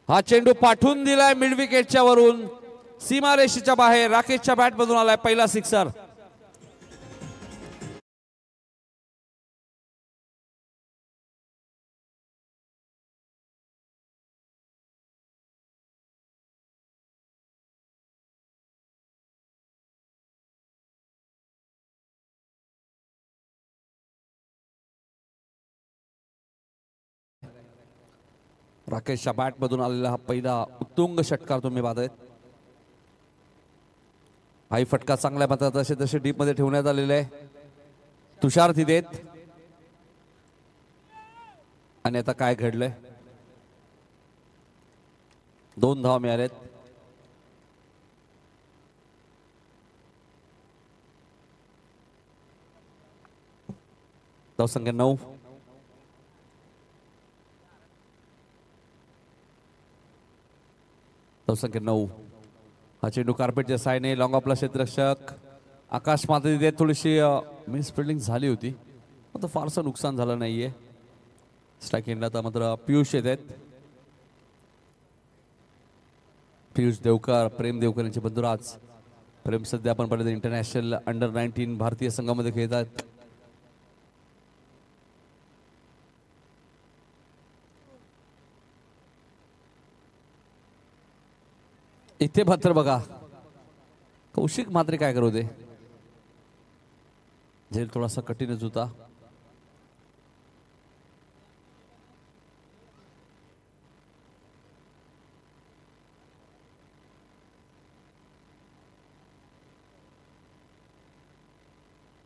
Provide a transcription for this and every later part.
हा चेंडू पाठवून दिलाय मिड विकेटच्या वरून, सीमारेषेच्या बाहेर. राकेशच्या बॅट मधून आलाय पहिला सिक्सर. राकेशच्या बॅट मधून आलेला हा पहिला उत्तुंग षटकार तुम्ही पाहताय. हाही फटका चांगल्या मात्र तसे तसे डीप मध्ये ठेवण्यात आलेले आहे. तुषार तिथेत. आणि आता काय घडलंय, 2 धावा मिळालेत. धावसंख्या 9. धावसंख्या 9. हा चेंडू कार्पेटच्या सायने लॉंग ऑफला क्षेत्ररक्षक आकाश मात्र तिथे थोडीशी मिस फिल्डिंग झाली होती, पण फारसं नुकसान झालं नाहीये. स्ट्राईक एंडला तर मात्र पियुष येत आहेत. पियुष देवकर, प्रेम देवकर यांचे बंधुराज. प्रेम सध्या आपण पाहिलं इंटरनॅशनल अंडर-19 भारतीय संघामध्ये खेळतात. इथे मात्र बघा कौशिक मात्र काय करू दे, झेल थोडासा कठीणच होता.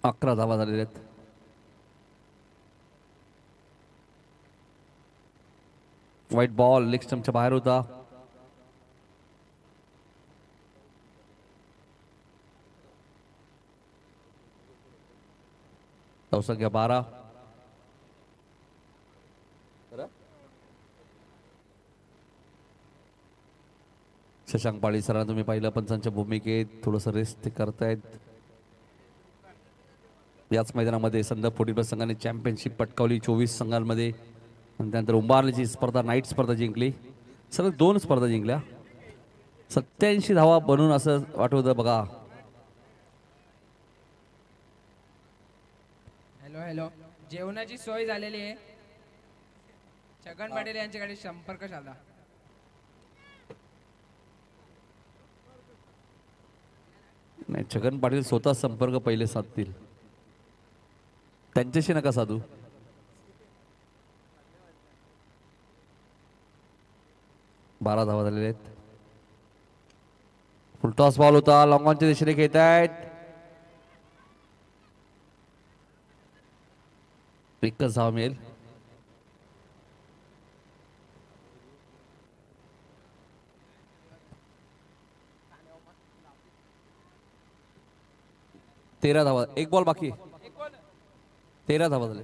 अकरा धावा झालेल्या आहेत. व्हाईट बॉल लेग स्टंपच्या बाहेर होता. धावसंख्या 12. शशांक पाळी सरांना तुम्ही पाहिलं पंचांच्या भूमिकेत थोडंसं रेस्ट ते करतायत. याच मैदानामध्ये संदर्भ फुटबॉल संघाने चॅम्पियनशिप पटकावली 24 संघांमध्ये. आणि त्यानंतर उंबारलीची स्पर्धा, नाईट स्पर्धा जिंकली. सलग 2 स्पर्धा जिंकल्या. 87 धावा बनून असं वाटवतं बघा. हॅलो हॅलो, जेवणाची सोय झालेली आहे. छगन पाटील यांच्याकडे संपर्क साधा. नाही, छगन पाटील स्वतः संपर्क पहिले साधतील, त्यांच्याशी नका साधू. बारा धावा झालेले आहेत. फुलटॉस बॉल होता, लॉंग ऑनच्या दिशेने खेळत आहेत. एकच धावा मिळेल. तेरा धावा, एक बॉल बाकी. 13 धावा झाले.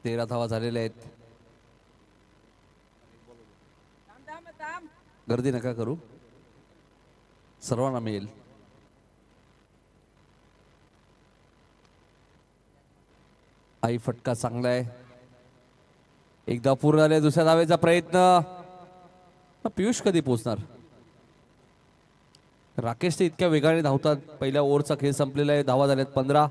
तेरा धावा झालेल्या आहेत. गर्दी नका करू, सर्वांना मिळेल. आई फटका चांगला आहे. एकदा पूर्ण झाले. दुसऱ्या धावेचा प्रयत्न. पियुष कधी पोहोचणार. राकेश ते इतक्या वेगाने धावतात. पहिल्या ओव्हरचा खेळ संपलेला आहे. धावा झाल्यात 15.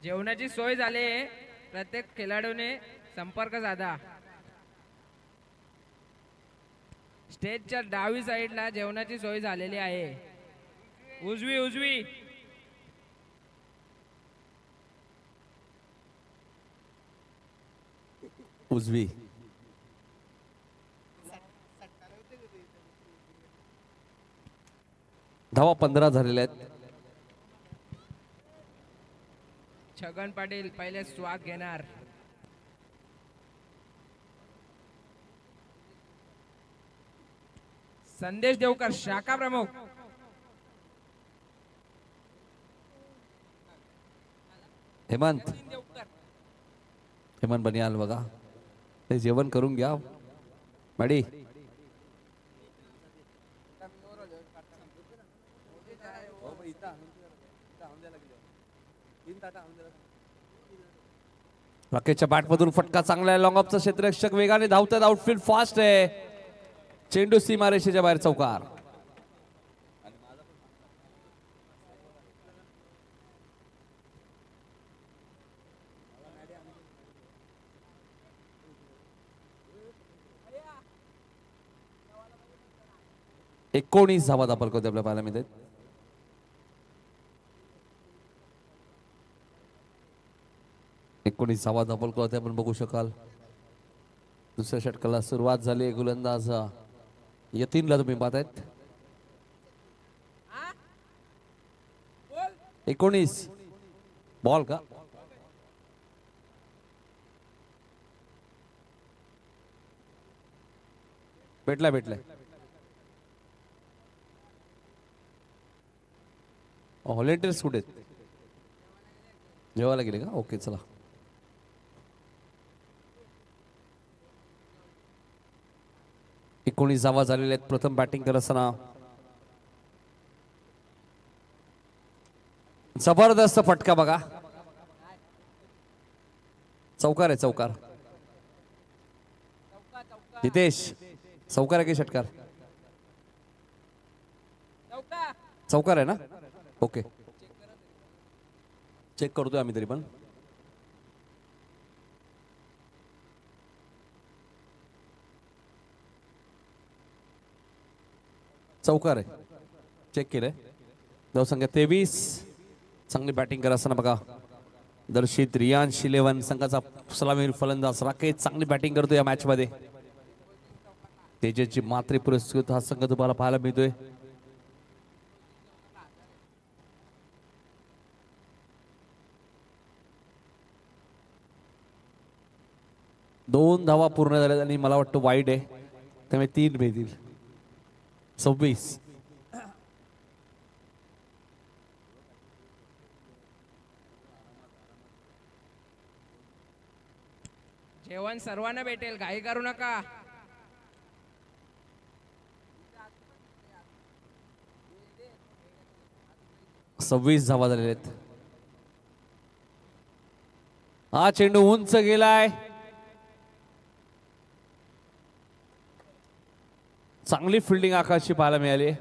जेवणाची सोय झाली आहे. प्रत्येक खेळाडूने संपर्क साधा. स्टेजच्या डावी साईडला जेवणाची सोय झालेली आहे. उजवी उजवी. उजवी. धावा 15 झालेल्या आहेत. छगन पाटील पहिले स्वाग घेणार. संदेश देवकर शाखा प्रमुख. हेमंत हेमंत बनियाल बघा, ते जेवण करून घ्या मॅडी. राकेशच्या बॅटमधून फटका चांगला आहे. लॉंग ऑफचा क्षेत्ररक्षक वेगाने धावतात. आउटफील्ड फास्ट आहे. चेंडू सीमारेषेच्या बाहेर चौकार. एकोणीस धावा दाखल करते आपल्या पाहायला मिळते. एकोणीस धावा दाखल करते आपण बघू शकाल. दुसऱ्या षटकाला सुरुवात झाली. गोलंदाज यतीनला तुम्ही पाहतायत. 19 बॉल का भेटलाय व्हॉलेंटियर्स कुठे आहेत? जेवायला गेले का? ओके चला. एकोणीस धावा झालेल्या आहेत. प्रथम बॅटिंग करत असताना जबरदस्त फटका बघा. चौकार आहे चौकार. हितेश चौकार आहे की षटकार? चौकार आहे ना? ओके चेक करतोय आम्ही तरी पण. चौकार आहे. चेक केलंय. धावसंख्या 23. चांगली बॅटिंग करत असताना बघा दर्शित रियांश 11 संघाचा सलामीवीर फलंदाज राकेश चांगली बॅटिंग करतो या मॅच मध्ये. तेजसची मात्रे पुरस्कृत हा संघ तुम्हाला पाहायला मिळतोय. दोन धावा पूर्ण झाल्या आणि मला वाटतं वाईड आहे त्यामुळे 3 भेटतील. 26. जेवण सर्वांना भेटेल, घाई करू नका. सव्वीस धावा झालेल्या आहेत. हा चेंडू उंच गेलाय. चांगली फिल्डिंग आकाशची पाहायला मिळाली.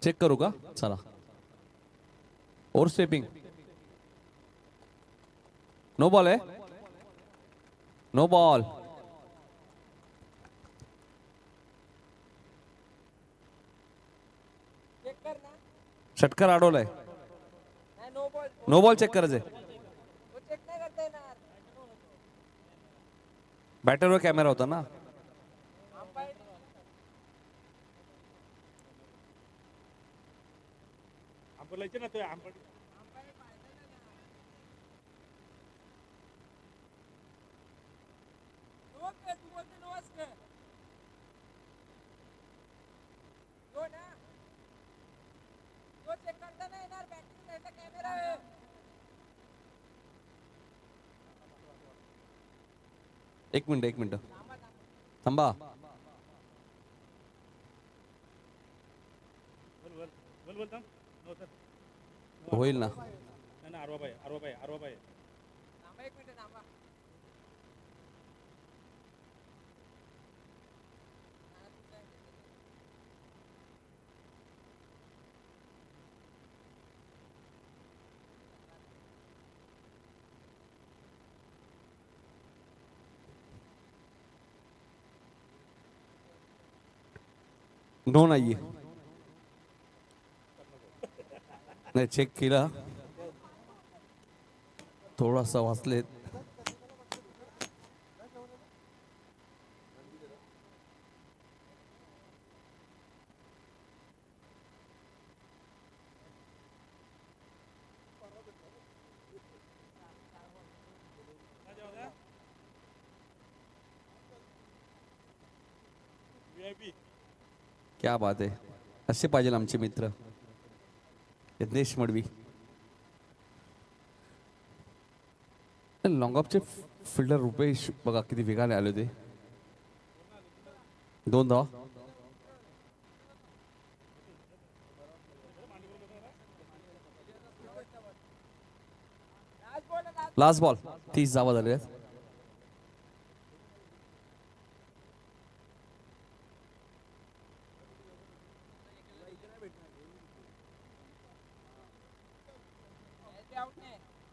चेक करू का? चला. ओव्हर स्टेपिंग नो बॉल आहे. No ball. षटकार अडवलाय. नो बॉल चेक करायचंय. बॅटरवर कॅमेरा होता ना. एक मिनिट थांबा. होईल ना. नो नाहीये. नाही चेक केला. थोडासा वाचलेत. क्या बात आहे, असे पाहिजे आमचे मित्र. यज्ञेश मडवी. लॉंग ऑफचे फिल्डर रुपेश बघा किती वेगाने आले होते. 2 धावा. Last ball. 30 धावा झाले आहेत.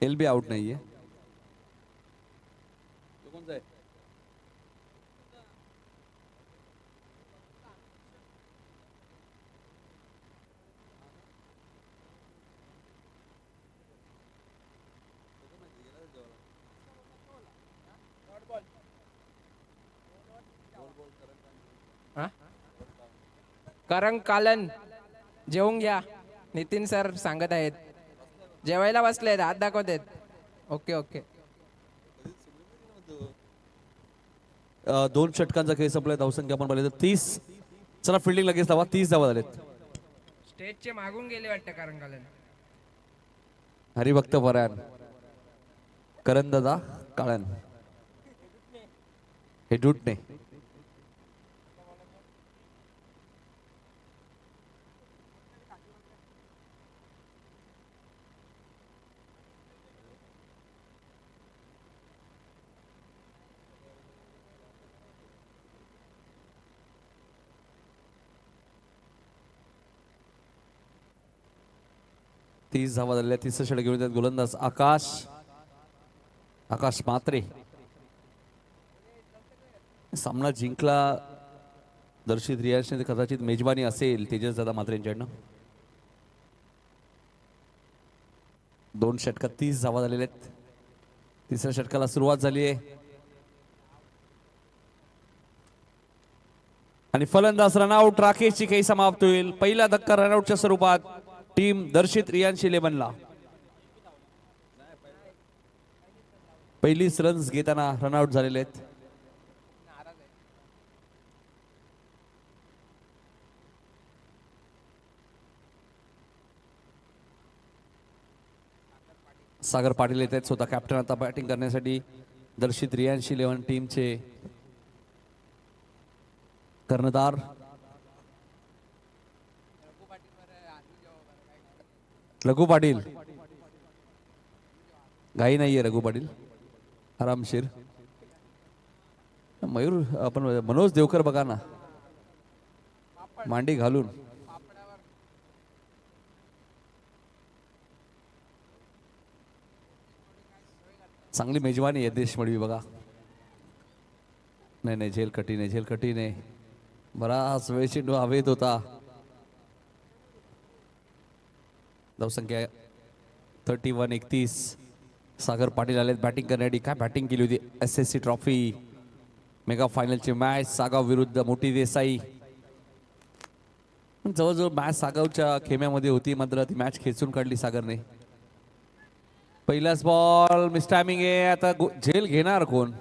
एलबी आउट नाहीये. करंग कालन जेवून घ्या. नितीन सर सांगत आहेत. जेवायला बसलेत, हात दाखवतेत. Okay okay. 2 षटकांचा खेळ संपलाय. धावसंख्या आपण पाहिली तर 30. चला फिल्डिंग लगेच धावा. 30 धावा झालेत. स्टेजचे मागून गेले वाटतं करंग कालन. हरिभक्त परायण करंदादा काळन हे डूटणे. तीस धावा झालेल्या. 30 षटक घेऊन येतात गोलंदाज आकाश म्हात्रे. सामना जिंकला दर्शित रियाजने, कदाचित मेजबानी असेल तेजस दादा म्हात्रे यांच्याकडनं. 2 षटकात 30 धावा झालेल्या आहेत. 3ऱ्या षटकाला सुरुवात झाली आहे आणि फलंदाज रनआउट. राकेशची खेळी समाप्त होईल. पहिला धक्का रनआउटच्या स्वरूपात टीम दर्शित रियांश 11ला. पहिलीच रन्स घेताना रनआउट झालेले आहेत. सागर पाटील येत आहेत स्वतः कॅप्टन आता बॅटिंग करण्यासाठी. दर्शित रियांश 11 टीमचे कर्णधार रघु पाटील. घाई नाहीये रघु पाटील, आरामशीर. मयूर आपण मनोज देवकर बघा ना, मांडी घालून. चांगली मेजवानी आहे यज्ञेश मडवी बघा. नाही झेल कठीण आहे, झेल कठीण आहे. बराच वेळ चेंडू हवेत होता. धावसंख्या 31-31. सागर पाटील आलेत बॅटिंग करण्यासाठी. काय बॅटिंग केली होती. SSC ट्रॉफी मेगा फायनलची मॅच सागाव विरुद्ध मोठी देसाई. जवळजवळ मॅच सागावच्या खेम्यामध्ये होती, मात्र ती मॅच खेचून काढली सागरने. पहिलाच बॉल मिस टायमिंग आहे. आता झेल घेणार कोण.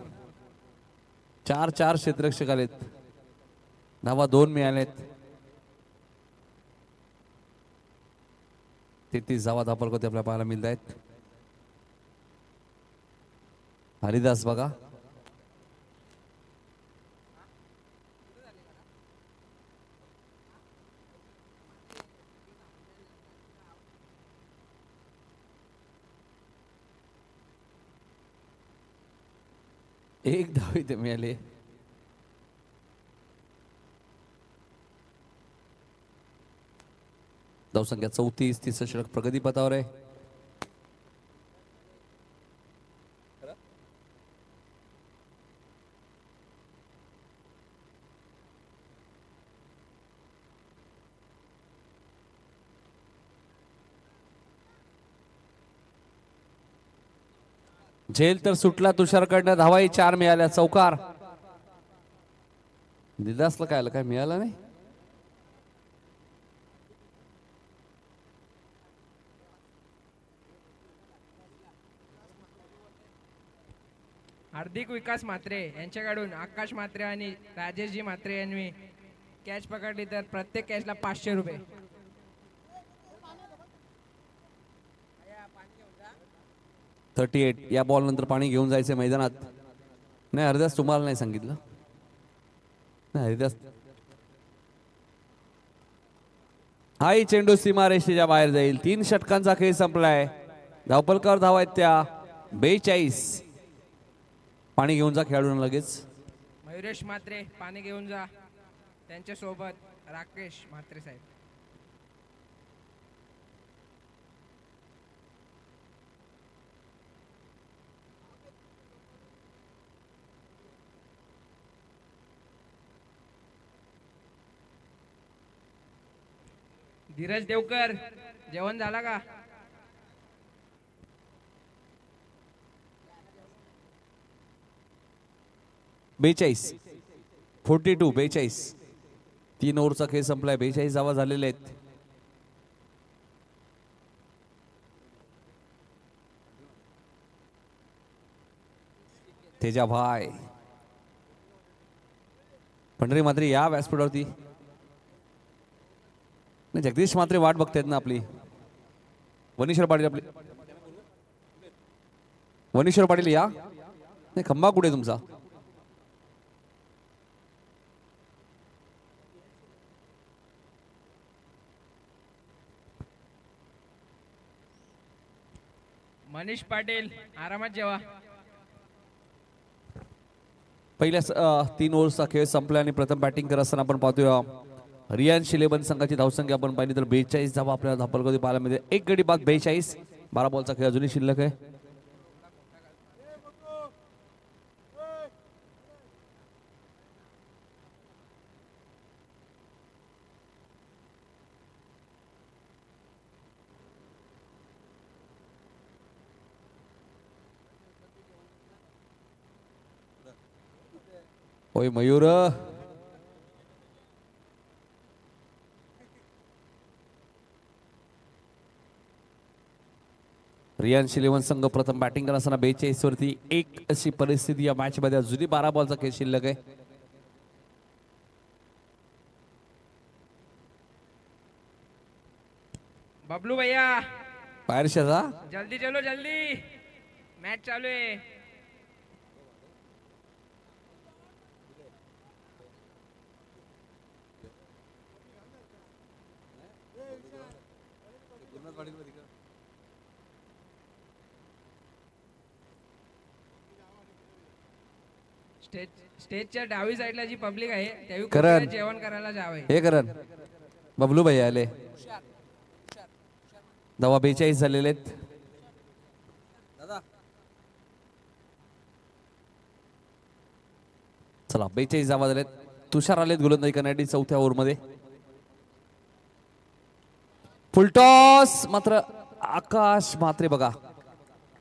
4 क्षेत्ररक्षक आलेत. धावा 2 मिळालेत. 33 धावा धापलकोते आपल्याला पाहायला मिळत आहेत. हरिदास बघा. एक धाव इथे मिळाली. धावसंख्या 34. 30 षटक प्रगती पथावर आहे. झेल तर सुटला तुषारकडनं. धावाही 4 मिळाल्या. चौकार. दिदासला काय मिळालं नाही. हार्दिक विकास म्हात्रे यांच्याकडून आकाश म्हात्रे आणि राजेशजी म्हात्रे यांनी कॅच पकडली तर प्रत्येक कॅचला 500 रुपये. या बॉल नंतर पाणी घेऊन जायचं मैदानात. नाही हरिदास तुम्हाला नाही सांगितलं. नाही हरिदास हाही चेंडू सीमारेषेच्या बाहेर जाईल. 3 षटकांचा खेळ संपलाय. धावपलकर धावा आहेत त्या 42. पाणी घेऊन जा खेळाडूंना लगेच. मयुरेश म्हात्रे पाणी घेऊन जा. त्यांच्या सोबत राकेश म्हात्रे साहेब. धीरज देवकर जेवण झाला का? बेचाळीस 42. 3 ओव्हरचा खेळ संपलाय. 42 धावा झालेले आहेत. तेजा भाई पंढरी मात्र या व्यासपीठावरती. नाही जगदीश मात्रे वाट बघतायत ना आपली. वनीश्वर पाटील आपली. वनीश्वर पाटील या. नाही खंबा कुठे तुमचा? मनीष पाटील आरामात जेवा. पहिल्या 3 ओव्हरचा खेळ संपला आणि प्रथम बॅटिंग करत असताना आपण पाहतोय रियांश इलेव्हन संघाची धावसंख्या आपण पाहिली तर 42 धावा आपल्याला धापलकरती पाहायला मिळते. 1 गडी बाद 42. 12 बॉलचा खेळ अजूनही शिल्लक आहे. ओय मयूर रियांश इलेव्हन संघ प्रथम बॅटिंग करत असताना 42 वरती 1 अशी परिस्थिती या मॅच मध्ये अजूनही 12 बॉलचा खेळ शिल्लक आहे. बबलू भैया बाहेर शेजा जल्दी चलो जल्दी मॅच चालू आहे. स्टेजच्या डावी साईडला जी पब्लिक आहे त्यावेळी जेवण करायला जावे. हे करण बबलू भैया आले. धावा 42 झालेले आहेत. चला 42 धावा झालेत. तुषार आलेत गोलंदाजी करण्यासाठी 4थ्या ओव्हरमध्ये. फुलटॉस मात्र आकाश म्हात्रे बघा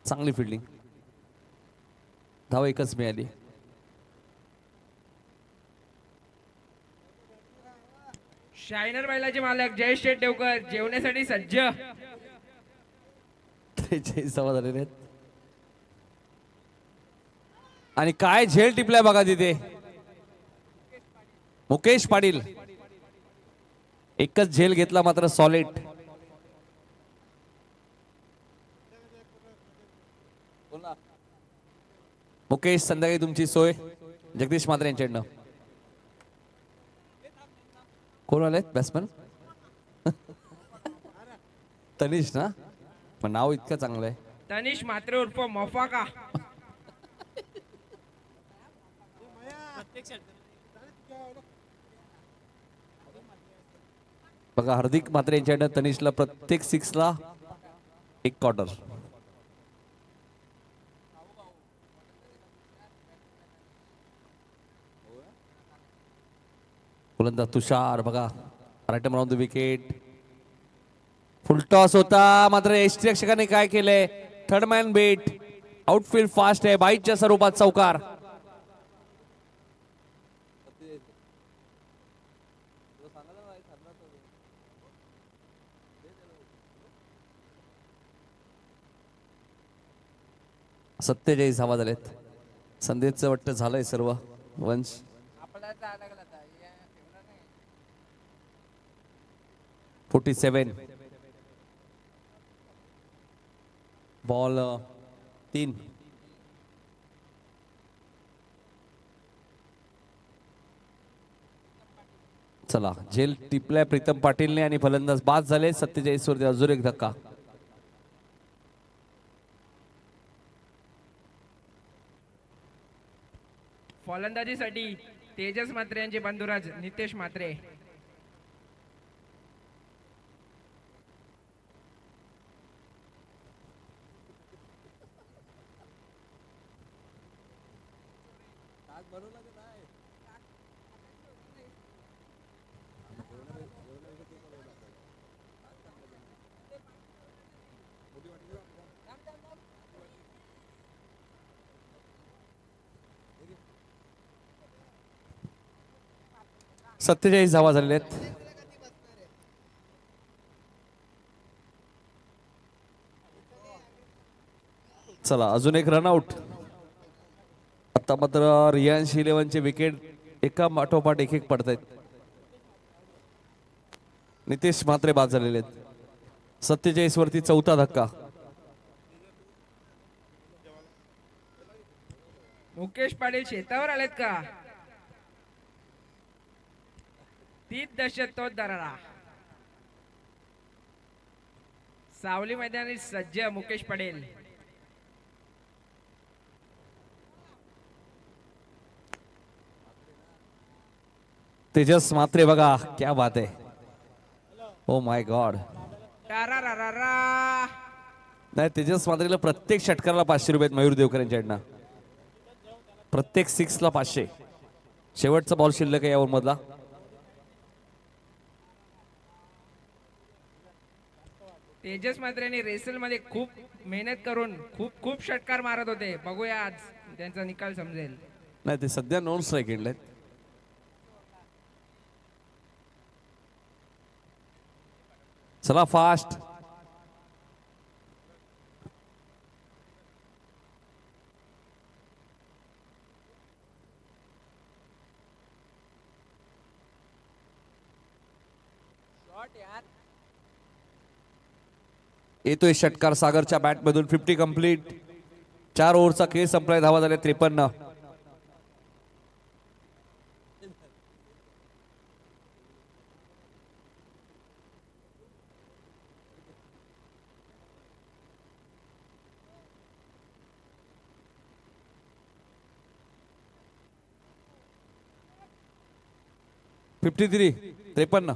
चांगली फिल्डिंग. धावा 1च मिळाली. शायनर बैलाचे मालक जयेश शेठ देवकर जेवण्यासाठी सज्ज. 43 धावा झालेले आहेत. आणि काय झेल टिपलाय बघा तिथे. मुकेश पाटील 1च झेल घेतला मात्र सॉलिड. मुकेश संध्याकाळी तुमची सोय. जगदीश म्हात्रे यांच्याकडनं. कोण आले बॅट्समन? तनिष ना. पण नाव इतकं चांगलं आहे. तनिष म्हात्रे उर्फ मफाका. बघा हार्दिक म्हात्रे यांच्याकडनं तनिषला प्रत्येक 6 ला 1 क्वार्टर. गोलंदाज तुषार बघा right around the wicket. Full toss होता मात्र एसटी रक्षकाने काय केलंय. थर्ड मॅन बेट. आउटफील्ड फास्ट आहे. 22च्या स्वरूपात चौकार. सत्तेचाळीस धावा झालेत. संदेशचं वाटतं झालंय सर्व वंश. 47 बॉल 3. चला झेल टिपलाय प्रीतम पाटीलने आणि फलंदाज बाद झाले. 47 वरती अजून एक धक्का. फलंदाजीसाठी तेजस म्हात्रे यांचे बंधुराज नितेश म्हात्रे. सत्तेचाळीस धावा झालेल्या आहेत. चला अजून एक रनआउट. आता मात्र रियांश 11चे विकेट एका पाठोपाठ एक पडत आहेत. नितेश म्हात्रे बाद झालेले आहेत. 47 वरती चौथा धक्का. मुकेश पाटील शेतावर आलेत का? 30 दशक तोच दरारा. सावली मैदानी सज्ज मुकेश पाटील. तेजस म्हात्रे बघा क्या बात आहे. Oh my God. नाही तेजस म्हात्रेला प्रत्येक षटकाराला 500 रुपये मयूर देवकर यांच्याकडनं. प्रत्येक 6 ला 500. शेवटचा बॉल शिल्लक आहे यावर मधला. तेजस म्हात्रे रेसल मध्ये खूप मेहनत करून खूप षटकार मारत होते. बघूया आज त्यांचा निकाल समजेल. नाही ते सध्या नॉन स्ट्राईक आहेत. चला फास्ट. येतोय षटकार सागरच्या बॅट मधून. 50 कंप्लीट. 4 ओव्हरचा खेळ संपलाय. धावा झाल्या 53. (53) 53.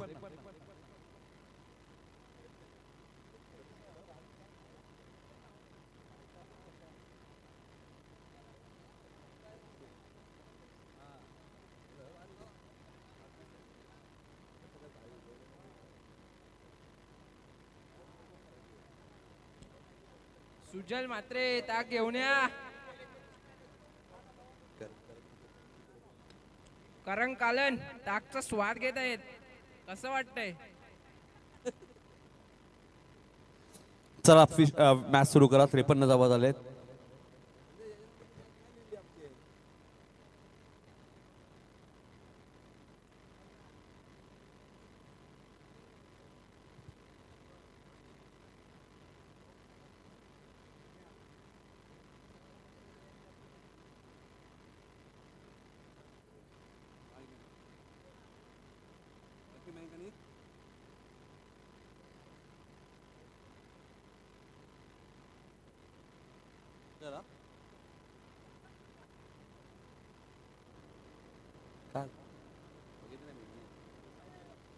सुजल म्हात्रे ताक घेऊन या. करंग कालन ताकचा स्वाद घेत आहेत. कसं वाटतंय? चला मॅच सुरू करा. 53 धावा झालेत.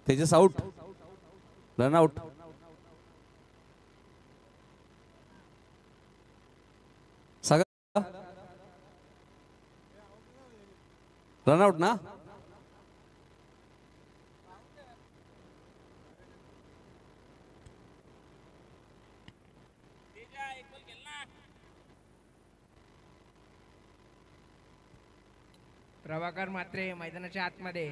Tejas out. Run out. Sagar run out ना. प्रभाकर म्हात्रे मैदानाच्या आतमध्ये.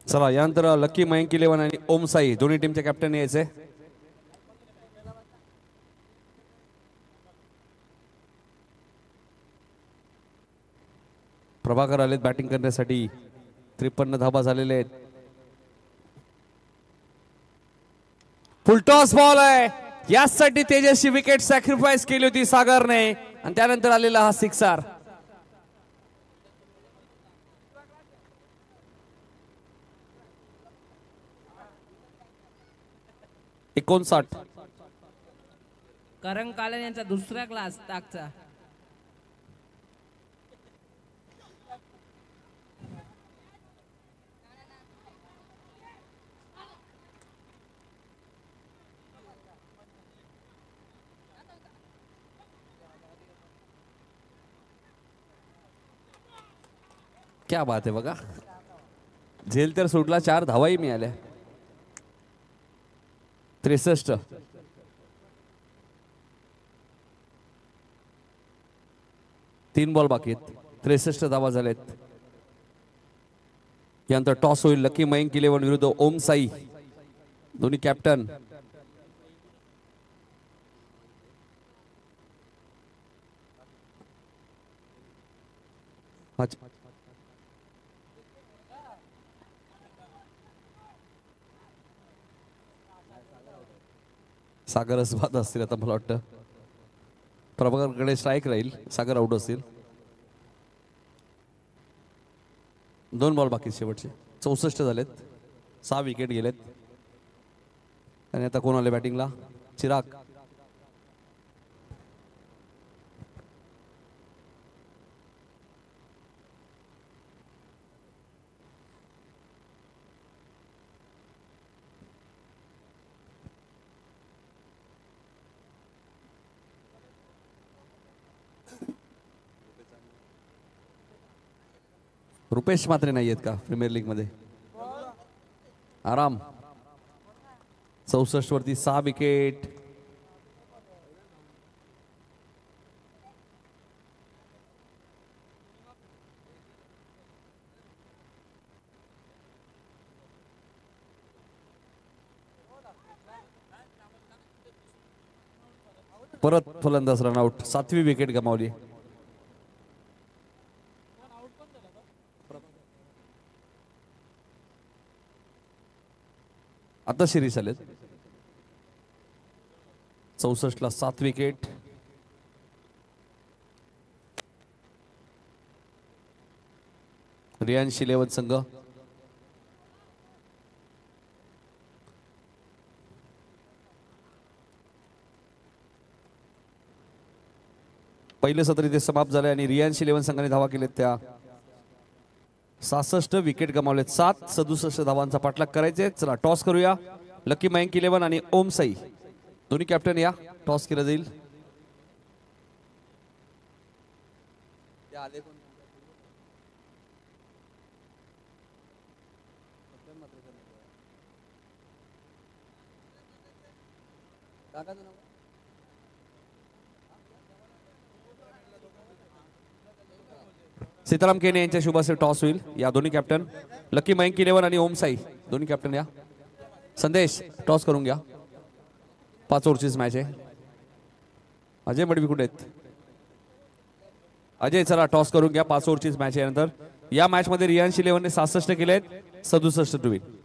चला यानंतर लकी मयंक 11 आणि ओम साई दोन्ही टीमचे कॅप्टन यायचे. प्रभाकर आलेत बॅटिंग करण्यासाठी. 53 धाबा झालेले आहेत. फुलटॉस बॉल आहे. यासाठी तेजस्वी विकेट सॅक्रिफाईस केली होती सागरने आणि त्यानंतर आलेला हा सिक्सर. 59. करण कालन यांचा दुसरा क्लास ताकचा. क्या बात आहे बघा. झेल तर सुटला, 4 धावाही मिळाल्या. 63. तीन बॉल बाकी आहेत. 63 धावा झालेत. यानंतर टॉस होईल. लकी मयंक 11 विरुद्ध ओम साई, दोन्ही कॅप्टन. सागरच बाद असतील आता मला वाटतं. प्रभाकरकडे स्ट्राईक राहील, सागर आउट असतील. 2 बॉल बाकी शेवटचे. 64 झालेत. 6 विकेट गेलेत. आणि आता कोण आले बॅटिंगला? चिराग. रुपेश मात्रे नाही आहेत का प्रीमियर लीग मध्ये? आराम. 64 वरती 6 विकेट. परत फलंदाज रनआउट. 7वी विकेट गमावली. आता सिरीज आलेत. 64 ला 7 विकेट. रियांश 11 संघ. पहिले सत्र इथे समाप्त झाले आणि रियांश 11 संघाने धावा केलेत. त्या 66 विकेट गमावलेत. 67 धावांचा पाठलाग करायचे. चला टॉस करूया. लकी मयंक 11 आणि ओम साई, दोन्ही कॅप्टन या. टॉस केलं जाईल. सीताराम केने यांच्या शुभासे टॉस होईल. या दोन्ही कॅप्टन लकी मयंक 11 आणि ओम साई, दोन्ही कॅप्टन या. संदेश टॉस करून घ्या. 5 ओव्हरचीच मॅच आहे. अजय मडवी कुठे आहेत? अजय चला टॉस करून घ्या. 5 ओव्हरचीच मॅच आहे. नंतर या मॅच मध्ये रियांश 11 ने 67 केलेत. 67 टू विन.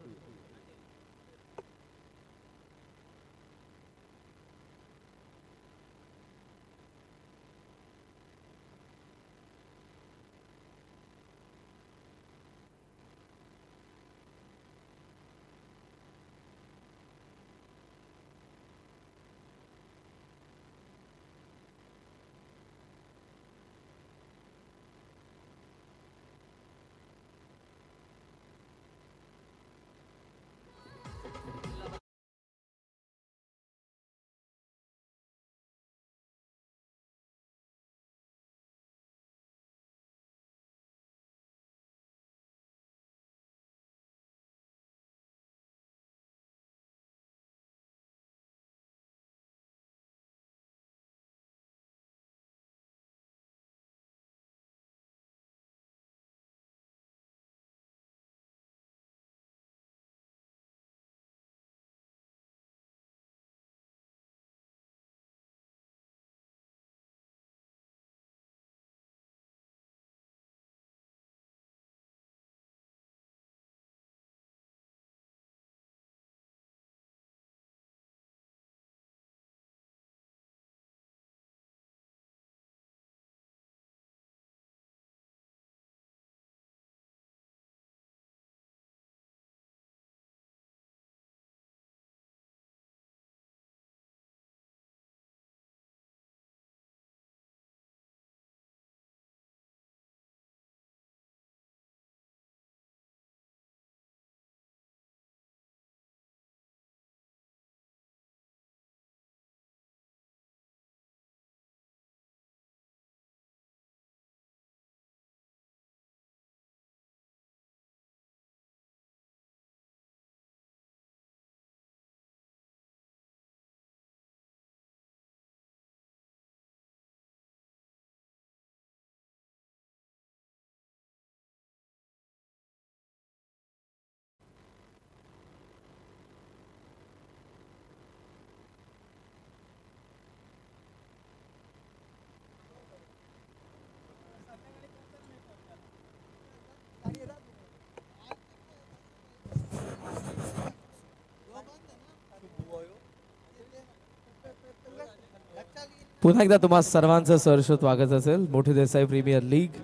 पुन्हा एकदा तुम्हा सर्वांचं सहर्ष स्वागत असेल मोठी देसाई प्रीमियर लीग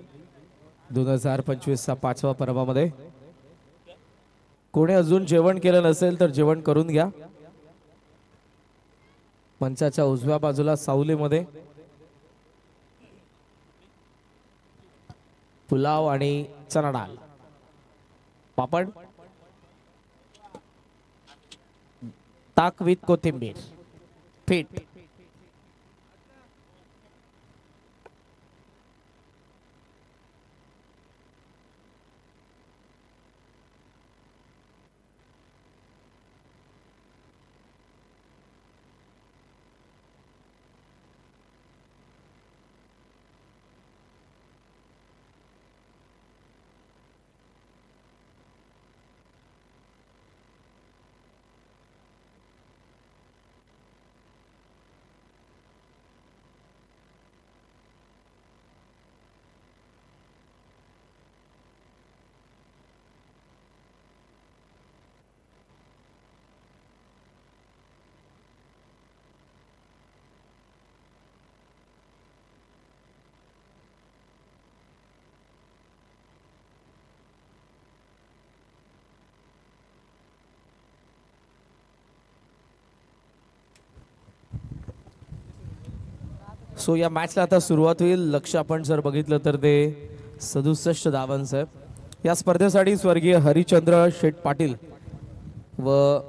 2025चा 5वा पर्वामध्ये. कोणी अजून जेवण केलं नसेल तर जेवण करून घ्या. मंचाच्या उजव्या बाजूला सावलीमध्ये पुलाव आणि चना डाळ, पापड, ताक विथ कोथिंबीर, पीठ. सो या मॅचला आता सुरुवात होईल. लक्ष आपण जर बघितलं तर ते 67 धावांचं आहे. या स्पर्धेसाठी स्वर्गीय हरिचंद्र शेठ पाटील व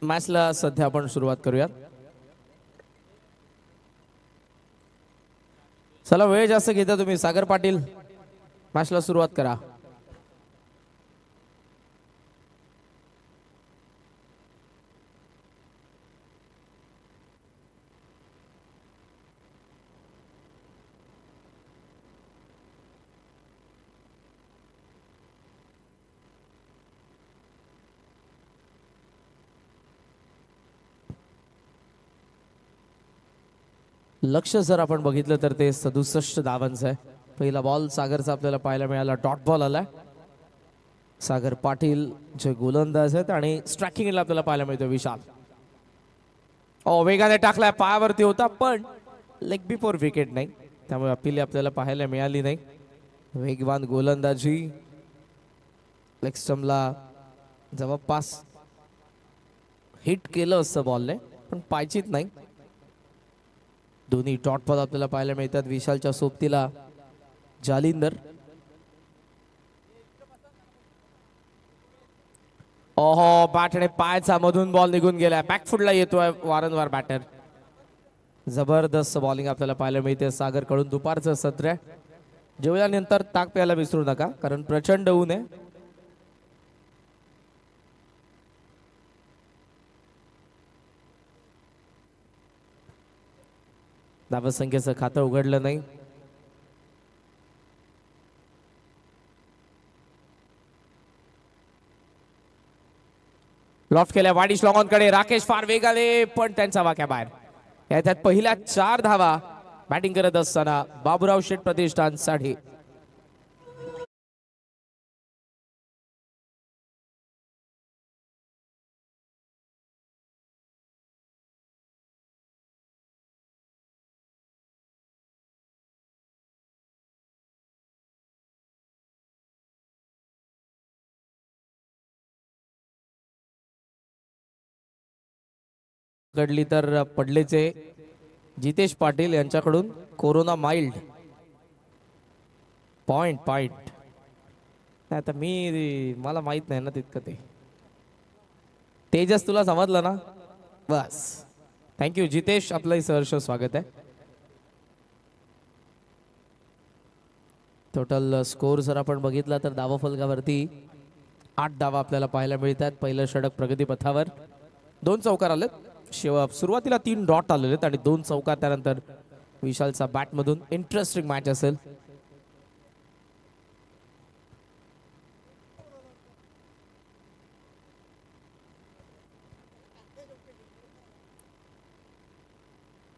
मॅचला सध्या आपण सुरुवात करूयात. चला वेळ जास्त घेता तुम्ही. सागर पाटील मॅचला सुरुवात करा. लक्ष जर आपण बघितलं तर ते 67 धावांचं आहे. पहिला बॉल सागरचा आपल्याला पाहायला मिळाला. डॉट बॉल आलाय. सागर पाटील जे गोलंदाज आहेत आणि स्ट्रायकिंगला आपल्याला पाहायला मिळतो विशाल. वेगाने टाकलाय. पायावरती होता पण लेग बिफोर विकेट नाही, त्यामुळे अपील आपल्याला पाहायला मिळाली नाही. वेगवान गोलंदाजी. लेग स्टंपला जवळपास हिट केलं असतं बॉलने पण पायचीत नाही. दोन्ही डॉट बॉल आपल्याला पाहायला मिळतात. विशालच्या सोबतीला जालिंदर. ओहो बॅटने पायाचा मधून बॉल निघून गेला. बॅकफुटला येतोय वारंवार बॅटर. जबरदस्त बॉलिंग आपल्याला पाहायला मिळते सागर कडून. दुपारचं सत्र आहे. जेवल्यानंतर ताक प्यायला विसरू नका कारण प्रचंड ऊन आहे. धावसंख्येचं खातं उघडलं नाही. लॉफ्ट केल्या वाडिश लॉंग ऑन कडे. राकेश फार वेगाने पण त्यांचा वाक्या बाहेर. याच्यात पहिल्या 4 धावा बॅटिंग करत असताना बाबूराव शेठ प्रतिष्ठान साठी. घडली तर पडलेचे जितेश पाटील यांच्याकडून कोरोना माइल्ड. पॉइंट नाही आता मला माहित नाही ना तितकं ते. तेजस तुला समजलं ना बस. थँक्यू जितेश, आपलंही सहर्ष स्वागत आहे. टोटल स्कोर जर आपण बघितला तर धावा फलकावरती 8 धावा आपल्याला पाहायला मिळतात. पहिलं षटक प्रगतीपथावर 2 चौकार आलेत. सुरुवातीला 3 डॉट आलेले आहेत आणि 2 चौकार त्यानंतर विशालचा बॅटमधून. इंटरेस्टिंग मॅच असेल.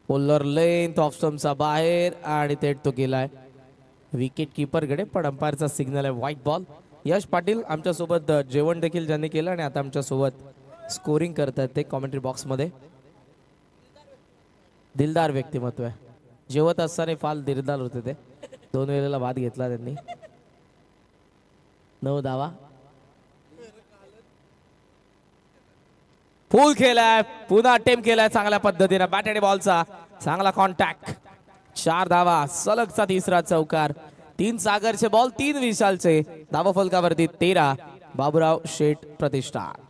पोलर लेंथ ऑफ स्टंपचा बाहेर आणि थेट तो गेलाय विकेट कीपरकडे, पण अंपायरचा सिग्नल आहे व्हाईट बॉल. यश पाटील आमच्यासोबत जेवण देखील ज्यांनी केलं आणि आता आमच्यासोबत स्कोरिंग करतात ते कॉमेंट्री बॉक्समध्ये. दिलदार व्यक्तिमत्व आहे. जेवत असताना फार दिलदार होते ते. 2 वेळेला भात घेतला त्यांनी. 9 धावा. फुल केलाय, पुन्हा अटेम्प्ट केलाय चांगल्या पद्धतीने बॅट आणि बॉलचा चांगला कॉन्टॅक्ट. 4 धावा, सलगचा तिसरा चौकार. 3 सागरचे बॉल, 3 विशालचे. धावा फलकावरती 13. बाबूराव शेठ प्रतिष्ठान.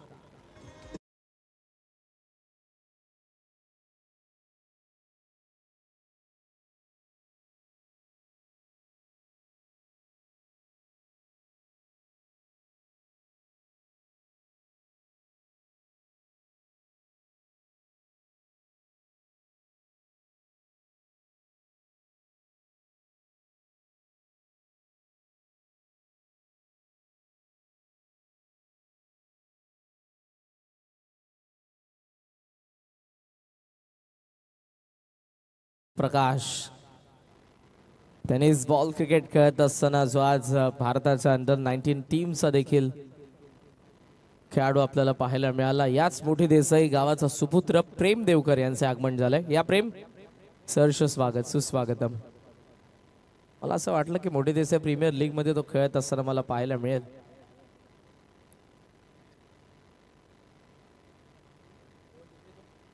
प्रकाश टेनिस बॉल क्रिकेट खेळत असताना जो आज भारताच्या अंडर 19 टीमचा देखील खेळाडू आपल्याला पाहायला मिळाला. याच मोठी देसाई गावाचा सुपुत्र प्रेम देवकर यांचे आगमन झालंय. या प्रेम, सहर्ष स्वागत, सुस्वागतम. मला असं वाटलं की मोठी देसाई प्रीमियर लीग मध्ये तो खेळत असताना मला पाहायला मिळेल.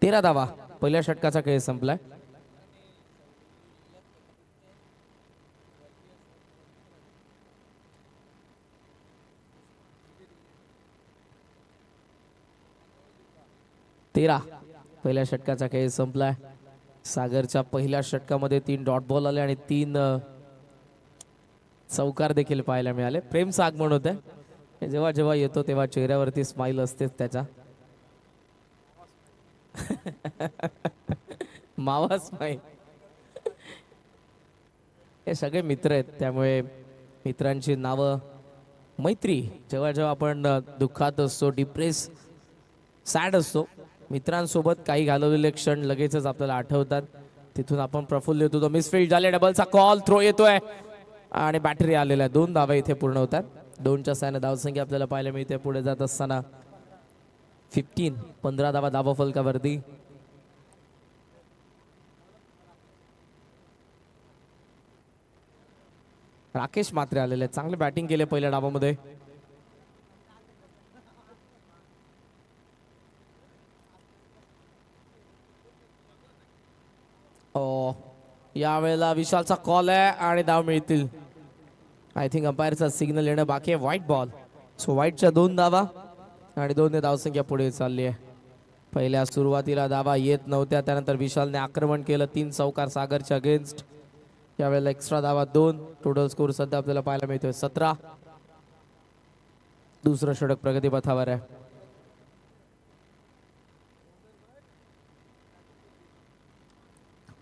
तेरा धावा, पहिल्या षटकाचा खेळ संपलाय. पहिल्या षटकाचा खेळ संपलाय. सागरच्या पहिल्या षटकामध्ये 3 डॉट बॉल आले आणि 3 चौकार देखील पाहायला मिळाले. प्रेमचं आगमन होत आहे. जेव्हा जेव्हा येतो तेव्हा चेहऱ्यावरती स्माइल असतेच त्याच्या. मावा स्माइल. हे सगळे मित्र आहेत, त्यामुळे मित्रांची नावं, मैत्री, जेव्हा जेव्हा आपण दुःखात असतो, डिप्रेस, सॅड असतो, मित्रांसोबत काही घालवलेले क्षण लगेचच आपल्याला आठवतात. तिथून आपण प्रफुल्लित होतो. मिसफील्ड झाले, डबलचा कॉल, थ्रो येतोय आणि बॅटरी आलेला आहे. 2 धावा इथे पूर्ण होतात. 2च्या साहाय्याने धावसंख्या आपल्याला पाहायला मिळते. पुढे जात असताना 15 धावा धावा फलकावरती. राकेश मात्रे आलेले आहेत. चांगले बॅटिंग केले पहिल्या डावामध्ये. यावेळेला विशालचा कॉल आहे आणि धाव मिळतील. आय थिंक अंपायरचा सिग्नल येणं बाकी आहे. White ball. सो व्हाईटच्या 2 धावा आणि 2 ने धावसंख्या पुढे चालली आहे. पहिल्या सुरुवातीला धावा येत नव्हत्या, त्यानंतर विशालने आक्रमण केलं. 3 चौकार सागरच्या अगेन्स्ट. यावेळेला एक्स्ट्रा धावा 2. टोटल स्कोर सध्या आपल्याला पाहायला मिळतोय 17. दुसरं षटक प्रगतीपथावर आहे.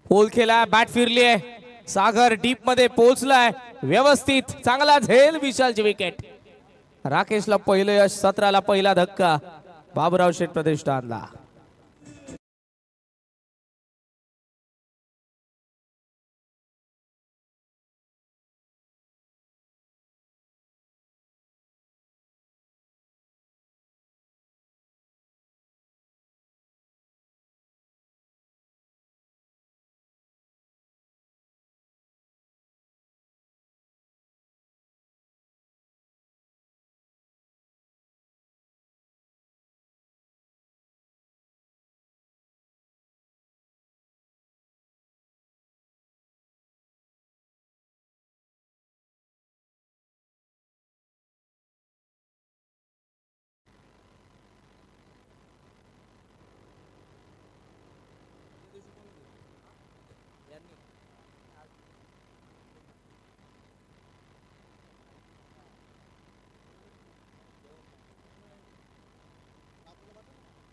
पोल केला, बॅट फिरली आहे. सागर डीप मध्ये पोहोचलाय व्यवस्थित. चांगला झेल, विशालची विकेट. राकेशला पहिलं यश, 17ला पहिला धक्का बाबूराव शेठ प्रतिष्ठानला.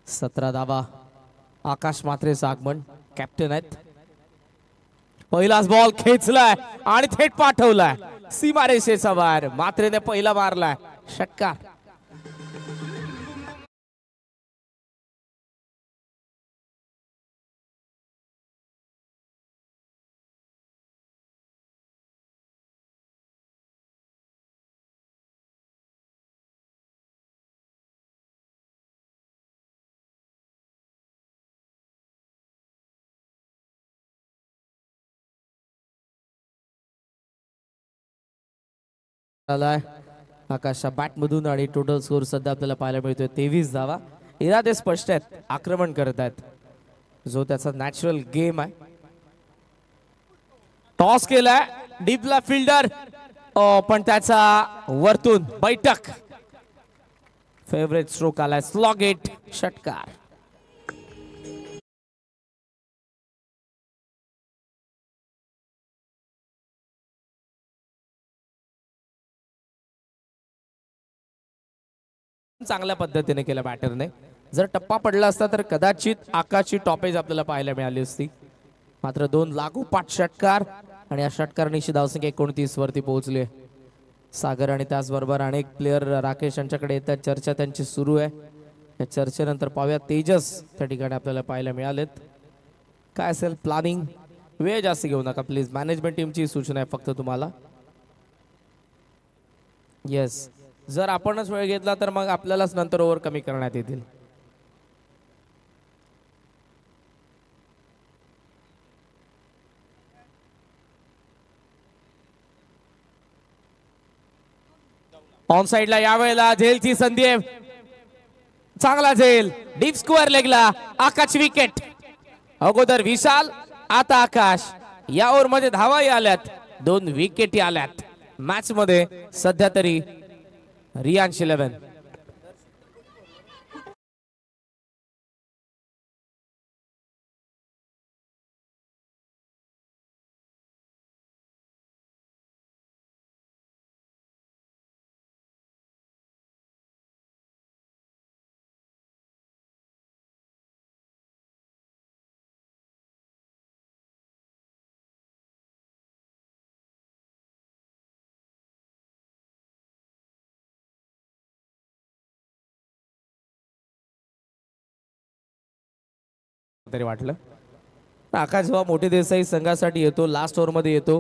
17 धावा. आकाश मात्रेचं आगमन, कॅप्टन आहेत. पहिलाच बॉल खेचलाय आणि थेट पाठवलाय सीमारेषेचा बाहेर. मात्रेने पहिला मारलाय षटकार. आकाशच्या बॅट मधून आणि टोटल स्कोर सध्या आपल्याला पाहायला मिळतोय 23 धावा. इरादे स्पष्ट आहेत, आक्रमण करत आहेत, जो त्याचा नॅचरल गेम आहे. टॉस केलाय डीपला फिल्डर, पण त्याचा वरतून बैठक. फेवरेट स्ट्रोक आलाय, स्लॉगेट, षटकार. चांगल्या पद्धतीने केलं बॅटरने. जर टप्पा पडला असता तर कदाचित आकाशची टॉपेज आपल्याला पाहायला मिळाली असती. मात्र 2 लागोपाठ षटकार आणि या षटकारांची धावसंख्या 29 वरती पोहोचली आहे. सागर आणि त्याचबरोबर अनेक प्लेयर राकेश यांच्याकडे येतात. चर्चा त्यांची सुरू आहे. या चर्चेनंतर पाहूया तेजस त्या ठिकाणी आपल्याला पाहायला मिळालेत. काय असेल प्लॅनिंग? वेळ जास्त घेऊ नका प्लीज. मॅनेजमेंट टीमची सूचना आहे फक्त तुम्हाला. येस, जर आपणच वेळ घेतला तर मग आपल्यालाच नंतर ओव्हर कमी करण्यात येतील. ऑन साइडला यावेळेला झेलची संधी आहे. चांगला झेल, डीप स्क्वेअर लेगला. आकाश विकेट. अगोदर विशाल, आता आकाश. या ओव्हर मध्ये धावाही आल्यात, 2 विकेटी आल्यात. मॅच मध्ये सध्या तरी रियांश 11. तरी वाटलं आकाश जेव्हा मोठे देसाई संघासाठी येतो, लास्ट ओव्हर मध्ये येतो,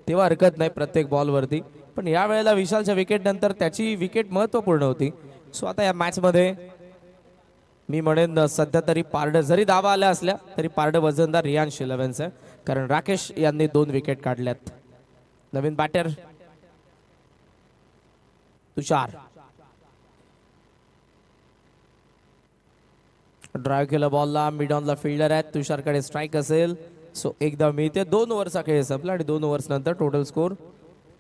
तेव्हा हरकत नाही प्रत्येक बॉल वरती. पण या वेळेला विशालच्या विकेट नंतर त्याची विकेट महत्वपूर्ण होती. सो आता या मॅच मध्ये मी म्हणेन सध्या तरी पारड जरी धावा आल्या असल्या तरी पारड वजनदार रियांश 11 आहे, कारण राकेश यांनी 2 विकेट काढल्यात. नवीन बॅटर तुषार. ड्राईव्ह केलं बॉलला, मिड ऑनला फिल्डर आहेत. तुषारकडे स्ट्राईक असेल, सो एकदा मिळते. 2 ओव्हरचा खेळ संपला आणि 2 ओव्हर्स नंतर टोटल स्कोर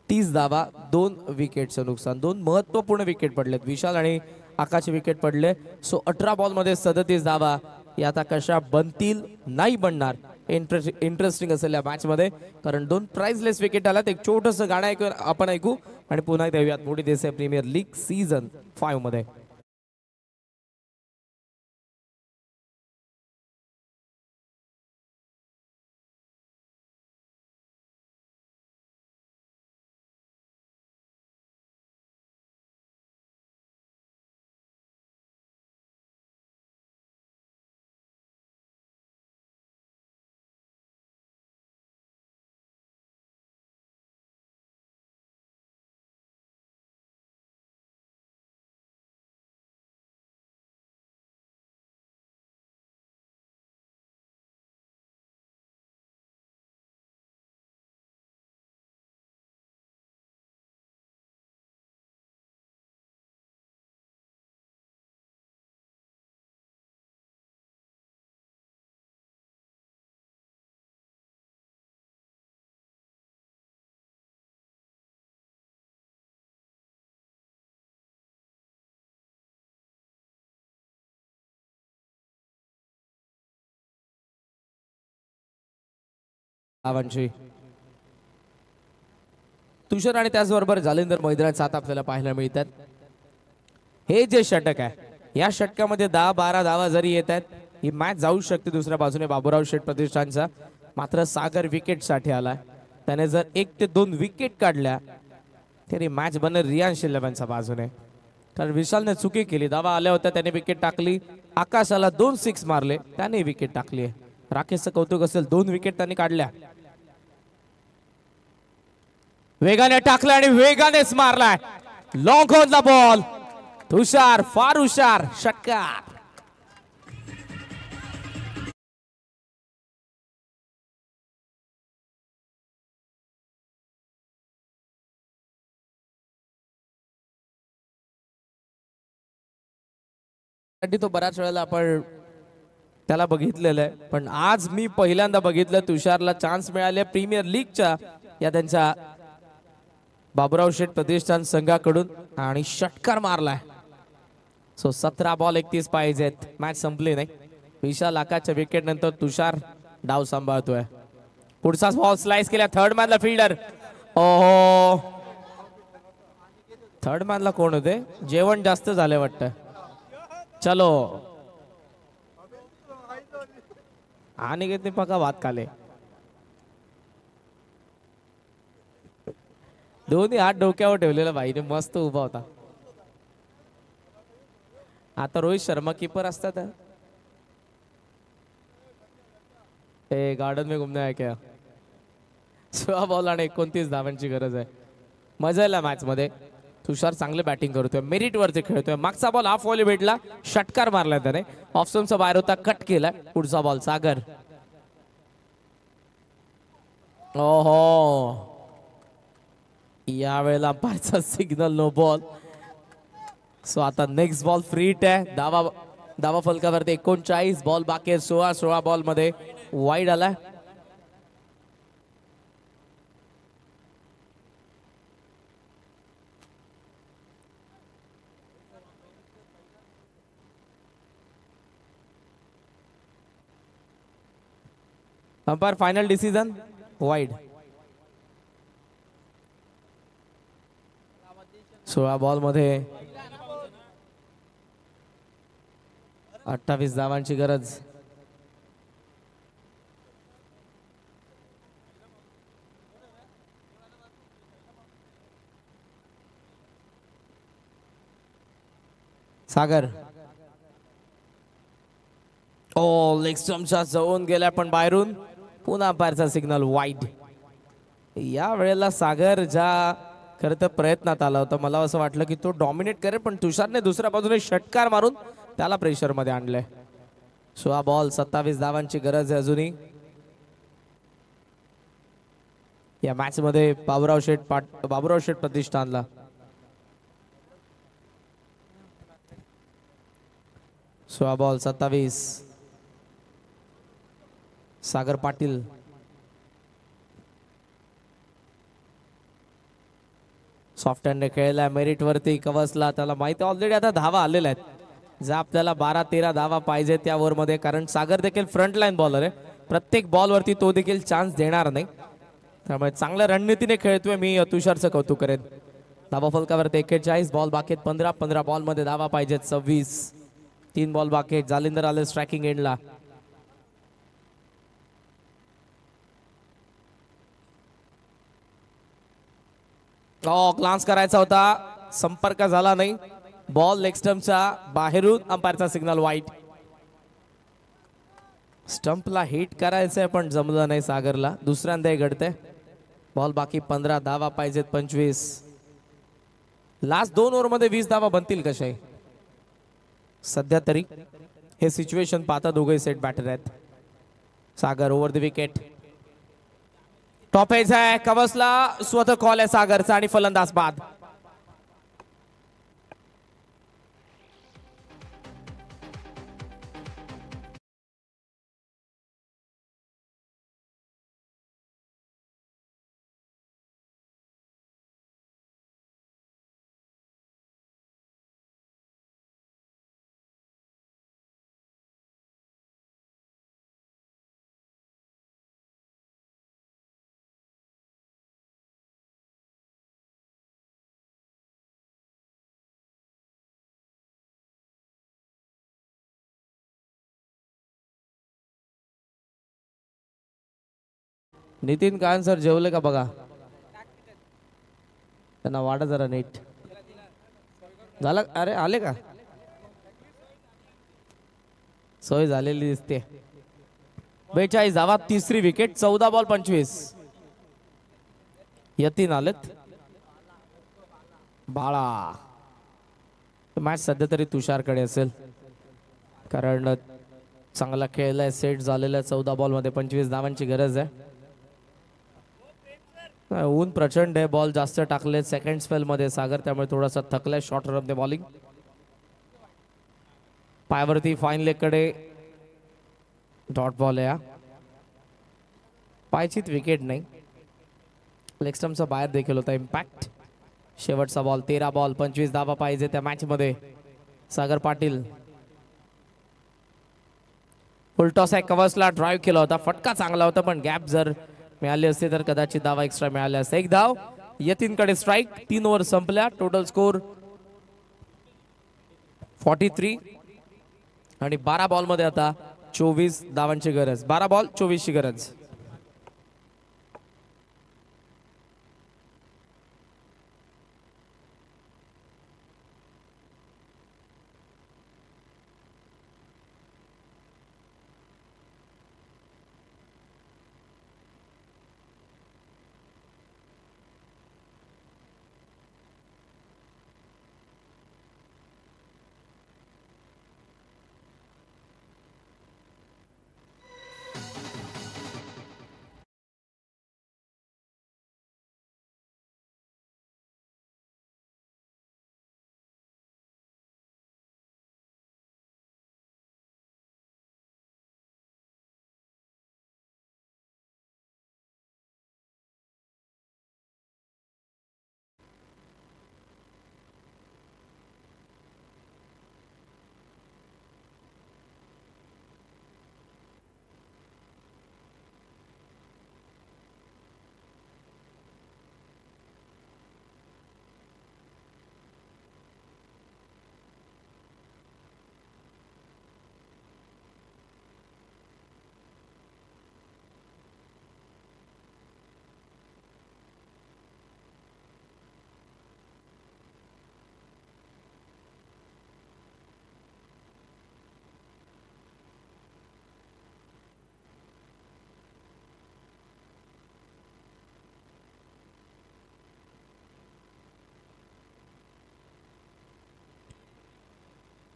30 धावा, 2 विकेटचं नुकसान. 2 महत्वपूर्ण विकेट पडलेत. विशाल आणि आकाशचे विकेट पडले. सो 18 बॉल मध्ये 37 धावा. या आता कशा बनतील नाही बनणार, इंटरेस्टिंग असेल या मॅच मध्ये, कारण 2 प्राइजलेस विकेट आल्यात. एक छोटस गाणं आपण ऐकू आणि पुन्हा येऊयात मोठी देसाई प्रीमियर लीग सीझन 5 मध्ये. तुषार आणि त्याचबरोबर जालिंदर मैदानात साथ आपल्याला पाहायला मिळतात. हे जे षटक आहे या षटकामध्ये 10-12 धावा जरी येत आहेत ही मॅच जाऊ शकते दुसऱ्या बाजूने बाबूराव शेठ प्रतिष्ठानचा. मात्र सागर विकेट साठी आलाय. त्याने जर 1 ते 2 विकेट काढल्या तरी मॅच बनेल रियांश इलेव्हनच्या बाजूने. तर विशालने चुकी केली. धावा आल्या होत्या त्याने विकेट टाकली. आकाशाला 2 सिक्स मारले त्याने विकेट टाकली. राकेशचं कौतुक असेल 2 विकेट त्यांनी काढल्या. वेगाने टाकला आणि वेगानेच मारलाय. Long ऑनला ball. तुषार फार हुशार. षटकार. तो बऱ्याच वेळेला आपण त्याला बघितलेलं आहे पण आज मी पहिल्यांदा बघितलं तुषारला चान्स मिळाले प्रीमियर लीगच्या या त्यांच्या बाबूराव शेठ प्रतिष्ठान संघाकडून आणि षटकार मारलाय. सो 17 बॉल 31 पाहिजेत. मॅच संपली नाही. विशाल आकाशच्या विकेट नंतर तुषार डाव सांभाळतोय. पुढचाच बॉल स्लाइस केला. थर्ड मॅनला फिल्डर. ओहो थर्ड मॅनला कोण होते? जेवण जास्त झाले वाटतं. चलो आणि किती पका भात खाले. दोन्ही हात डोक्यावर ठेवलेला भाईने मस्त उभा होता. आता रोहित शर्मा कीपर असतात. ए गार्डन में घुमने आहे क्या? 16 बॉल आणि 29 धावांची गरज आहे. मजा आला मॅच मध्ये. तुषार चांगले बॅटिंग करतोय. मेरिट वरती खेळतोय. मागचा बॉल हाफ व्हॉली भेटला. षटकार मारला त्याने. ऑफ स्टंपचा बाहेर होता. कट केला. पुढचा बॉल सागर. ओहो यावेळेला अंपायरचा सिग्नल नो बॉल. सो आता नेक्स्ट बॉल फ्री हिट आहे. धावा फलकावरती 39 बॉल बाकी आहे. 16 बॉल मध्ये वाईड आलाय. Umpire final decision wide. 16 ball मध्ये 28 धावांची गरज. सागर ओ लेग स्टंपच्या जवळून गेल्या पण बाहेरून पुन्हा अंपायरचा सिग्नल वाईड. या वेळेला सागर ज्या खरं तर प्रयत्नात आला होता. मला असं वाटलं की तो डॉमिनेट करेल पण तुषारने दुसऱ्या बाजूने षटकार मारून त्याला प्रेशर मध्ये आणलंय. 16 बॉल 27 धावांची गरज आहे अजूनही. या मॅच मध्ये बाबूराव शेठ प्रतिष्ठानला 16 ball 27. Sagar Patil soft hand खेळला. मेरिट वरती कवसला. त्याला माहिती ऑलरेडी आता धावा आलेल्या आहेत. ज्या आपल्याला 12-13 धावा पाहिजे त्या ओव्हर मध्ये. कारण सागर देखील फ्रंट लाईन बॉलर आहे. प्रत्येक बॉल वरती तो देखील चान्स देणार नाही. त्यामुळे चांगल्या रणनीतीने खेळतोय. मी तुषारचं कौतुक करेन. धावा फलकावरती 41 बॉल बाकी आहेत. 15 बॉल मध्ये धावा पाहिजेत 26. 3 बॉल बाकी आहेत. जालिंदर आले स्ट्रायकिंग एंडला. ग्लान्स करायचा होता. संपर्क झाला नाही. बॉल लेग स्टंपच्या बाहेरून अंपायरचा सिग्नल वाईट. स्टंपला हिट करायचंय पण जमलं नाही सागरला. दुसऱ्यांदा घडतंय. बॉल बाकी 15 धावा पाहिजेत 25. लास्ट 2 ओव्हर मध्ये 20 धावा बनतील कशाही. सध्या तरी हे सिच्युएशन पाहता दोघे सेट बॅटर आहेत. Sagar over the wicket. Top edge आहे. कवसला स्वतः कॉल आहे सागरचा आणि फलंदाज बाद. नितीन कान सर जेवले का बघा, त्यांना वाढा जरा नीट झालं. अरे आले का, सोय झालेली दिसते. 42 धावा, तिसरी विकेट, 14 बॉल 25. यतीन आलेत. बाळा मॅच सध्या तरी तुषारकडे असेल, कारण चांगला खेळलाय, सेट झालेला. 14 बॉल मध्ये 25 धावांची गरज आहे. ऊन प्रचंड आहे, बॉल जास्त टाकले सेकंड स्पेल मध्ये सागर, त्यामुळे थोडासा थकलाय. शॉर्ट रन मध्ये बॉलिंग, पायावरती फाईन लेग कडे डॉट बॉल आहे. पायचीत विकेट नाही, लेग स्टम्पचा बाहेर देखील होता इम्पॅक्ट. शेवटचा बॉल, 13 बॉल 25 धावा पाहिजे त्या मॅच मध्ये. सागर पाटील फुलटॉस आहे, कव्हर्सला ड्राईव्ह केला होता, फटका चांगला होता, पण गॅप जर मिळाली असते तर कदाचित धावा एक्स्ट्रा मिळाल्या असते. एक धाव यतीनकडे, स्ट्राईक. 3 ओव्हर संपल्या, टोटल स्कोर 43 आणि 12 बॉल मध्ये आता 24 धावांची गरज. 12 बॉल 24 ची गरज.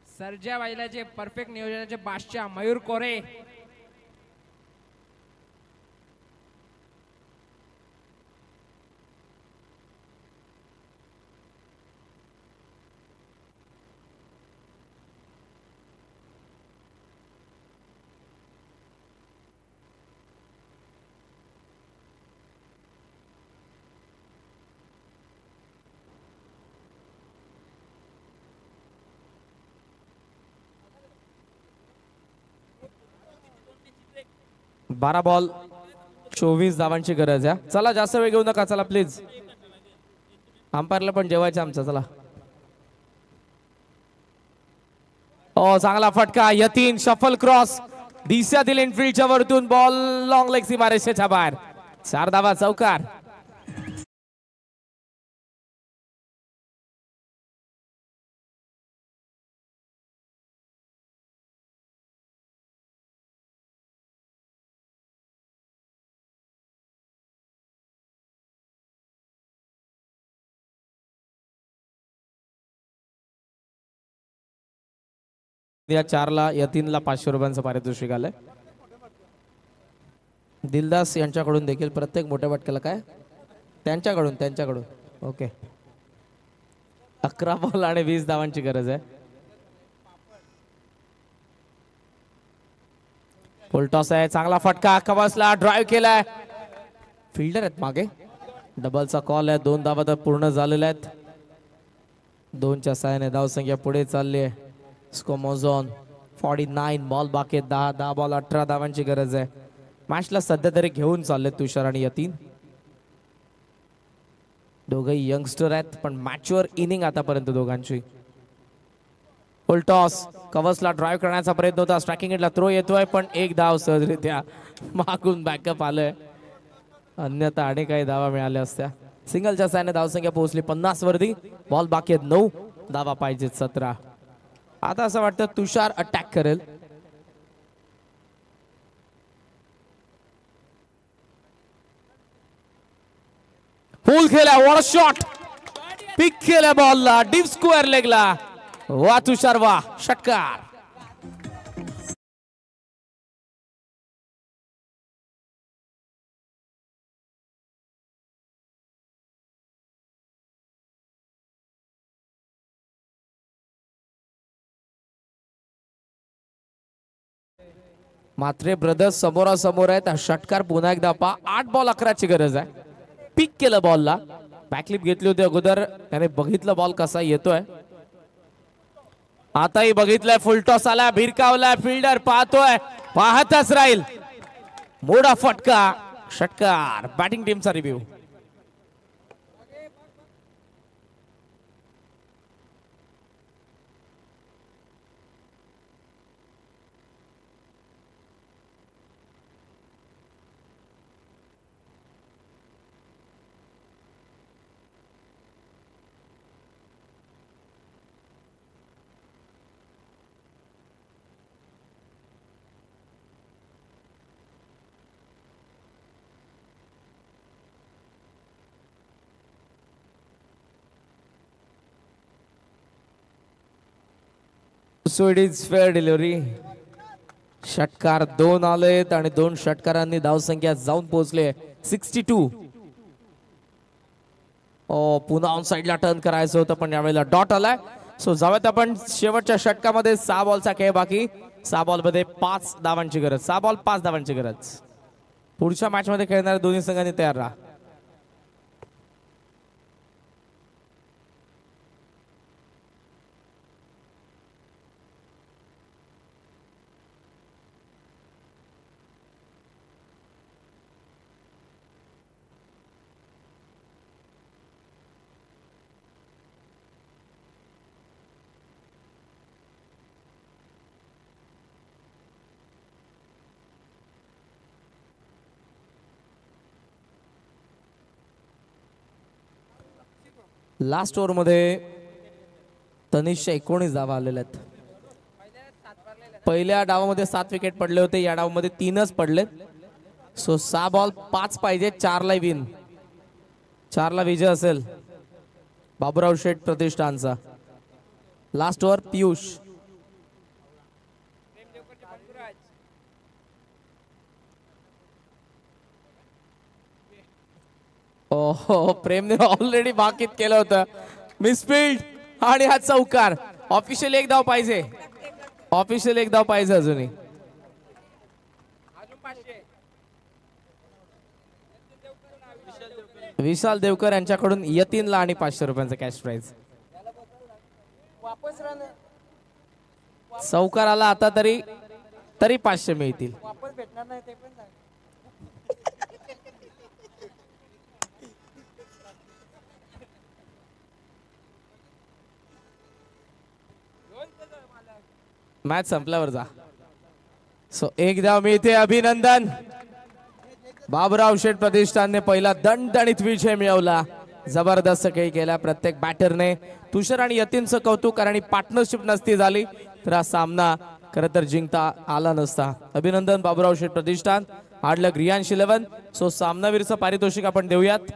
सर्जा वाहिल्याचे परफेक्ट नियोजनाचे बादशाह मयूर कोरे. बारा बॉल 24 धावांची गरज आहे. चला जास्त वेळ घेऊ नका, चला प्लीज. अंपायरला पण जेवायचं आमचं, चला. ओ चांगला फटका, यतीन शफल क्रॉस, दिशा दिल इनफिल्डच्या वरतून बॉल लॉंग लेग सीमारेषेच्या बाहेर. 4 धावा चौकार. या 4ला यतीनला 500 रुपयांचं पारितोषिक आलंय. दिलदास यांच्याकडून देखील प्रत्येक मोठ्या फटक्याला काय त्यांच्याकडून ओके. 11 बॉल आणि 20 धावांची गरज आहे. फुल टॉस आहे, चांगला फटका, कवसला ड्राईव्ह केलाय. फिल्डर आहेत मागे, डबलचा कॉल आहे. 2 धावा तर पूर्ण झालेल्या आहेत. 2च्या साहाय्याने धावसंख्या पुढे चालली आहे. स्कोमोझॉन 49 बॉल बाकी आहेत. 10 बॉल 18 धावांची गरज आहे. मॅचला सध्या तरी घेऊन चालले तुषार आणि यतीन. दोघंही यंगस्टर आहेत, पण मॅचवर इनिंग आतापर्यंत दोघांची. फुल टॉस, कव्हर्सला ड्राईव्ह करण्याचा प्रयत्न होता. स्ट्रायकिंग एंडला थ्रो येतोय, पण 1 धाव सहजरित्या मागून बॅकअप आलंय. अन्यथा आणि काही धावा मिळाल्या असत्या. सिंगलच्या साहाय्याने धावसंख्या पोहोचली 50 वरती. बॉल बाकी आहेत 9, धावा पाहिजेत 17. आता असं वाटतं तुषार अटॅक करेल. फुल खेळला, वॉट शॉट, पिक केल्या बॉलला डीप स्क्वेअर लेगला. वा तुषार वा, षटकार. मात्रे ब्रदर्स समोरासमोर आहेत. षटकार पुन्हा एकदा पा. 8 बॉल 11ची गरज आहे. पिक केलं बॉलला. बॅकलिप घेतली होती अगोदर, त्याने बघितलं बॉल कसा येतोय. आताही बघितलंय, फुल टॉस आला, भिरकावलाय, फिल्डर पाहतोय, पाहतच राहील. मोठा फटका, षटकार. बॅटिंग टीमचा review. So it is fair delivery. षटकार 2 आलेत आणि 2 षटकारांनी धावसंख्या जाऊन पोहोचले 62. पुन्हा ऑन साइडला टर्न करायचं होतं, पण यावेळेला डॉट आलाय. सो जाऊयात आपण शेवटच्या षटकामध्ये. 6 बॉलचा खेळ बाकी. 6 बॉल मध्ये 5 धावांची गरज. 6 बॉल 5 धावांची गरज. पुढच्या मॅच मध्ये खेळणाऱ्या दोन्ही संघांनी तयार राहा. लास्ट ओव्हर मध्ये तनिषच्या 19 धावा आलेल्या आहेत. पहिल्या डावामध्ये 7 विकेट पडले होते, या डावामध्ये 3च पडले. सो 6 बॉल 5 पाहिजे. 4ला विन, 4ला विजय असेल बाबूराव शेठ प्रतिष्ठानचा. Last over Piyush. प्रेमने ऑलरेडी बाकीत केलं होतं. मिसफिल्ड आणि हा चौकार. ऑफिशियल 1 धाव पाहिजे. ऑफिशियल 1 धाव पाहिजे अजूनही. विशाल देवकर यांच्याकडून यतीनला आणि 500 रुपयांचा कॅश प्राइज. चौकार आला आता तरी 500 मिळतील. मॅच संपल्यावर जा. सो 1 धाव मिळते. अभिनंदन. बाबूराव शेठ प्रतिष्ठानने पहिला दणदणीत विजय मिळवला. जबरदस्त खेळ केला प्रत्येक बॅटरने. तुषार आणि यतीनचं कौतुक, आणि पार्टनरशिप नसती झाली तर हा सामना खरं तर जिंकता आला नसता. अभिनंदन बाबूराव शेठ प्रतिष्ठान. हार्ड लक रियांश 11. सो सामनावीरचं पारितोषिक आपण देऊयात.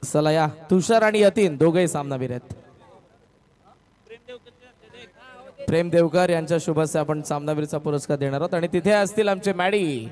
चला या, तुषार आणि यतीन दोघेही सामनावीर आहेत. प्रेम देवकर यांच्या शुभ हस्ते आपण सामनावीरचा पुरस्कार देणार आहोत. आणि तिथे असतील आमचे मॅडी.